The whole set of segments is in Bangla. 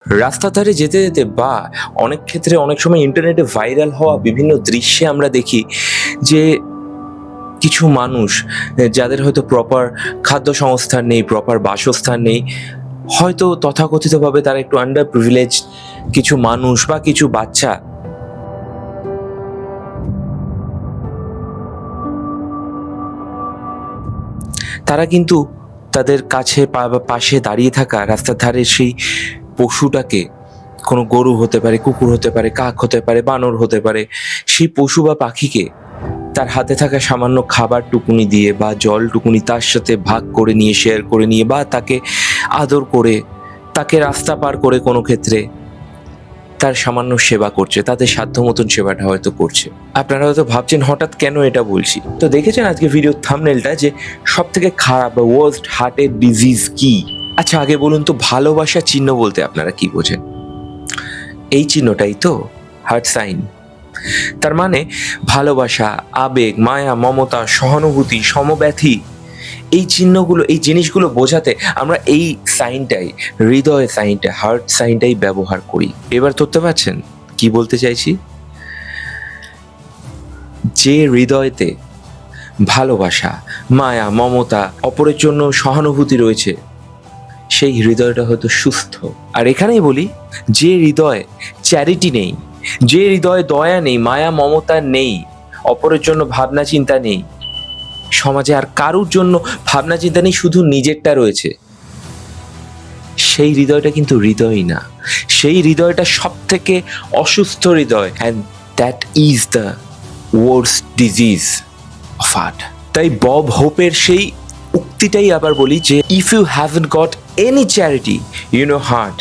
রাস্তার ধারে যেতে যেতে বা অনেক ক্ষেত্রে অনেক সময় ইন্টারনেটে ভাইরাল হওয়া বিভিন্ন দৃশ্যে আমরা দেখি যে কিছু মানুষ যাদের হয়তো প্রপার খাদ্য সংস্থান নেই, প্রপার বাসস্থান নেই, হয়তো তথাকথিতভাবে তারা একটু আন্ডার প্রিভিলেজ কিছু মানুষ বা কিছু বাচ্চা তারা কিন্তু তাদের কাছে পাশে দাঁড়িয়ে থাকা রাস্তার ধারে সেই পশুটাকে, কোনো গরু হতে পারে, কুকুর হতে পারে, কাক হতে পারে, বানর হতে পারে, সেই পশু বা পাখিকে তার হাতে থাকা সামান্য খাবার টুকুনি দিয়ে বা জল টুকুনি তার সাথে ভাগ করে নিয়ে, শেয়ার করে নিয়ে, বা তাকে আদর করে, তাকে রাস্তা পার করে কোনো ক্ষেত্রে তার সামান্য সেবা করছে, তাদের সাধ্য মতন সেবাটা হয়তো করছে। আপনারা হয়তো ভাবছেন হঠাৎ কেন এটা বলছি। তো দেখেছেন আজকে ভিডিওর থাম্বনেলটা যে সব থেকে খারাপ বা ওয়ার্স্ট হার্টের ডিজিজ কি? আচ্ছা আগে বলুন তো, ভালোবাসার চিহ্ন বলতে আপনারা কি বোঝেন? এই চিহ্নটাই তো, হার্ট সাইন। তার মানে ভালোবাসা, আবেগ, মায়া, মমতা, সহানুভূতি, সমব্যথী, এই চিহ্নগুলো, এই জিনিসগুলো বোঝাতে আমরা এই সাইনটাই, হৃদয় সাইনটা, হার্ট সাইনটাই ব্যবহার করি। এবার ধরতে পারছেন কি বলতে চাইছি? যে হৃদয়তে ভালোবাসা, মায়া, মমতা, অপরের জন্য সহানুভূতি রয়েছে, সেই হৃদয়টা হয়তো সুস্থ। আর এখানেই বলি, যে হৃদয় চ্যারিটি নেই, যে হৃদয়ে দয়া নেই, মায়া মমতা নেই, অপরের জন্য ভাবনা চিন্তা নেই, সমাজে আর কারুর জন্য ভাবনা চিন্তা নেই, শুধু নিজেরটা রয়েছে, সেই হৃদয়টা কিন্তু হৃদয়ই না। সেই হৃদয়টা সব থেকে অসুস্থ হৃদয়, and that is the worst disease of heart. তাই বব হোপের সেই উক্তিটাই আবার বলি যে if you haven't got any charity you know heart,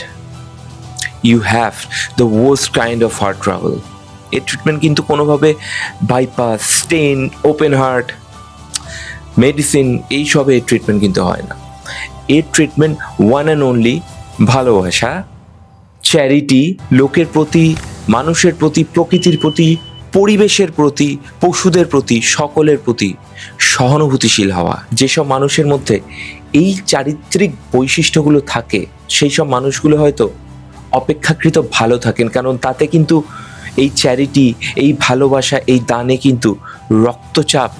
you have the worst kind of heart travel. এর ট্রিটমেন্ট কিন্তু কোনোভাবে bypass, stent, open heart, medicine, এইসবের ট্রিটমেন্ট কিন্তু হয় না। এর ট্রিটমেন্ট ওয়ান অ্যান্ড অনলি ভালোবাসা, চ্যারিটি, লোকের প্রতি, মানুষের প্রতি, প্রকৃতির প্রতি, পরিবেশের প্রতি, পশুদের প্রতি, সকলের প্রতি সহানুভূতিশীল হওয়া। যেসব মানুষের মধ্যে এই চারিত্রিক বৈশিষ্ট্যগুলো থাকে, সেই সব মানুষগুলো হয়তো অপেক্ষাকৃত ভালো থাকেন, কারণ তাতে কিন্তু এই চ্যারিটি, এই ভালোবাসা, এই দানে কিন্তু রক্তচাপ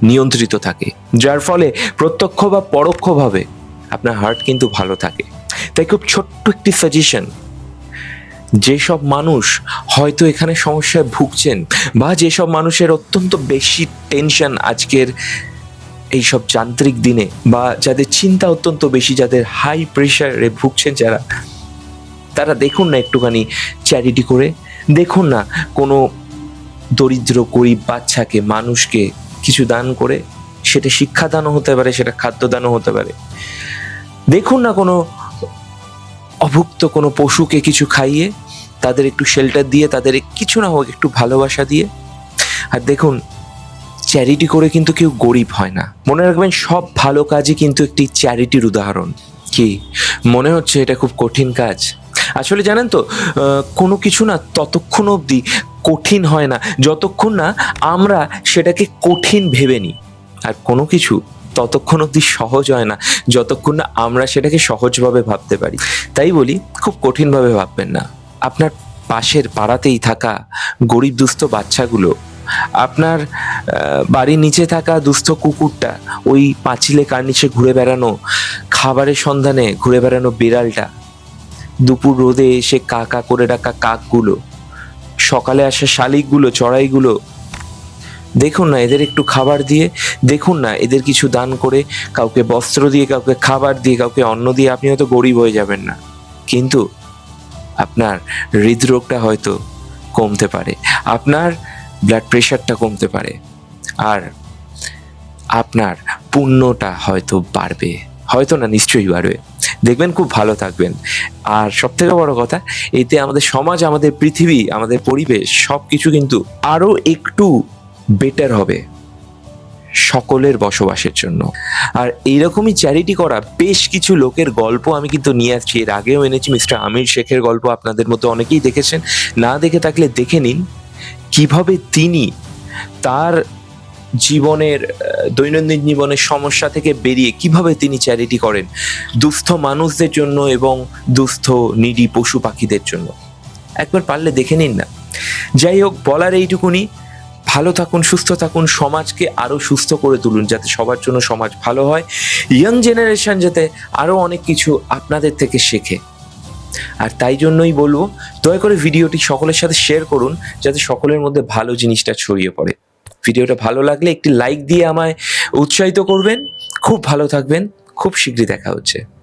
নিয়ন্ত্রিত থাকে, যার ফলে প্রত্যক্ষ বা পরোক্ষভাবে আপনার হার্ট কিন্তু ভালো থাকে। তাই খুব ছোট্ট একটি সাজেশন, যেসব মানুষ হয়তো এখানে সমস্যায় ভুগছেন, বা যেসব মানুষের অত্যন্ত বেশি টেনশন আজকের এইসব যান্ত্রিক দিনে, বা যাদের চিন্তা অত্যন্ত বেশি, যাদের হাই প্রেশারে ভুগছেন যারা, তারা দেখুন না একটুখানি চ্যারিটি করে, দেখুন না কোনো দরিদ্র গরিব বাচ্চাকে, মানুষকে কিছু দান করে, সেটা শিক্ষাদানও হতে পারে, সেটা খাদ্যদানও হতে পারে। দেখুন না কোনো অভুক্ত কোনো পশুকে কিছু খাইয়ে, তাদের একটু শেল্টার দিয়ে, তাদের কিছু না হোক একটু ভালোবাসা দিয়ে। আর দেখুন, চ্যারিটি করে কিন্তু কেউ গরিব হয় না। মনে রাখবেন, সব ভালো কাজই কিন্তু একটি চ্যারিটির উদাহরণ। কি মনে হচ্ছে এটা খুব কঠিন কাজ? আসলে জানেন তো, কোনো কিছু না ততক্ষণ অবধি কঠিন হয় না যতক্ষণ না আমরা সেটাকে কঠিন ভেবে নিই, আর কোনো কিছু ততক্ষণ অবধি সহজ হয় না যতক্ষণ না আমরা সেটাকে সহজভাবে ভাবতে পারি। তাই বলি, খুব কঠিনভাবে ভাববেন না। আপনার পাশের পাড়াতেই থাকা গরিব দুস্থ বাচ্চাগুলো, আপনার বাড়ির নিচে থাকা দুস্থ কুকুরটা, ওই পাঁচিলে কার নিচে ঘুরে বেড়ানো, খাবারের সন্ধানে ঘুরে বেড়ানো বিড়ালটা, দুপুর রোদে এসে কা কা করে ডাকা কাকগুলো, সকালে আসা শালিকগুলো, চড়াইগুলো, দেখুন না এদের একটু খাবার দিয়ে, দেখুন না এদের কিছু দান করে, কাউকে বস্ত্র দিয়ে, কাউকে খাবার দিয়ে, কাউকে অন্ন দিয়ে আপনি হয়তো গরিব হয়ে যাবেন না, কিন্তু আপনার হৃদরোগটা হয়তো কমতে পারে, আপনার ব্লাড প্রেশারটা কমতে পারে, আর আপনার পুণ্যটা হয়তো বাড়বে, হয়তো না, নিশ্চয়ই বাড়বে। দেখবেন খুব ভালো থাকবেন। আর সব থেকে বড় কথা, এতে আমাদের সমাজ, আমাদের পৃথিবী, আমাদের পরিবেশ সব কিছু কিন্তু আরো একটু বেটার হবে সকলের বসবাসের জন্য। আর এইরকমই চ্যারিটি করা বেশ কিছু লোকের গল্প আমি কিন্তু নিয়ে আসছি, এর আগেও এনেছি। মিস্টার আমির শেখের গল্প আপনাদের মতো অনেকেই দেখেছেন, না দেখে থাকলে দেখে নিন কিভাবে তিনি তার জীবনের দৈনন্দিন জীবনের সমস্যা থেকে বেরিয়ে কিভাবে তিনি চ্যারিটি করেন দুস্থ মানুষদের জন্য এবং দুস্থ নিডি পশু পাখিদের জন্য। একবার পারলে দেখে নিন না। যাই হোক, বলার এইটুকুনি, ভালো থাকুন, সুস্থ থাকুন, সমাজকে আরও সুস্থ করে তুলুন যাতে সবার জন্য সমাজ ভালো হয়, ইয়াং জেনারেশন যাতে আরও অনেক কিছু আপনাদের থেকে শেখে। আর তাই জন্যই বলবো, দয়া করে ভিডিওটি সকলের সাথে শেয়ার করুন যাতে সকলের মধ্যে ভালো জিনিসটা ছড়িয়ে পড়ে। ভিডিওটা ভালো লাগলে একটি লাইক দিয়ে আমায় উৎসাহিত করবেন। খুব ভালো থাকবেন, খুব শীঘ্রই দেখা হচ্ছে।